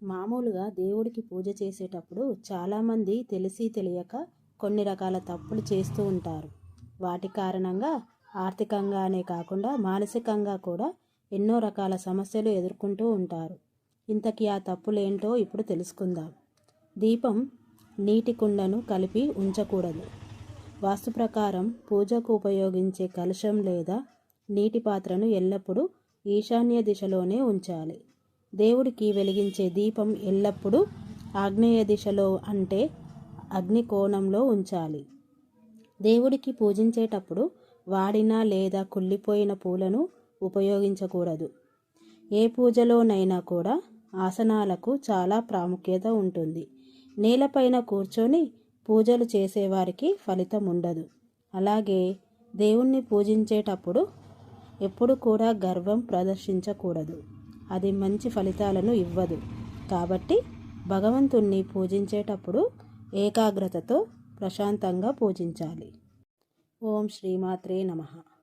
మామూలుగా దేవుడికి పూజ చేసేటప్పుడు చాలామంది తెలిసి తెలియక కొన్ని రకాల తప్పులు చేస్తూ ఉంటారు. వాటి కారణంగా ఆర్థికంగానే కాకుండా మానసికంగా కూడా ఎన్నో రకాల సమస్యలు ఎదుర్కొంటూ ఉంటారు. ఇంతకీ ఆ తప్పులేంటో ఇప్పుడు తెలుసుకుందాం. దీపం నీటి కుండను కలిపి ఉంచకూడదు. వాస్తు ప్రకారం పూజకు ఉపయోగించే కలశం లేదా నీటి పాత్రను ఎల్లప్పుడూ ఈశాన్య దిశలోనే ఉంచాలి. దేవుడికి వెలిగించే దీపం ఎల్లప్పుడూ ఆగ్నేయ దిశలో అంటే అగ్ని కోణంలో ఉంచాలి. దేవుడికి పూజించేటప్పుడు వాడిన లేదా కుళ్ళిపోయిన పూలను ఉపయోగించకూడదు. ఏ పూజలోనైనా కూడా ఆసనాలకు చాలా ప్రాముఖ్యత ఉంటుంది. నేలపైన కూర్చొని పూజలు చేసేవారికి ఫలితం ఉండదు. అలాగే దేవుణ్ణి పూజించేటప్పుడు ఎప్పుడు కూడా గర్వం ప్రదర్శించకూడదు. అది మంచి ఫలితాలను ఇవ్వదు. కాబట్టి భగవంతుణ్ణి పూజించేటప్పుడు ఏకాగ్రతతో ప్రశాంతంగా పూజించాలి. ఓం శ్రీమాత్రే నమః.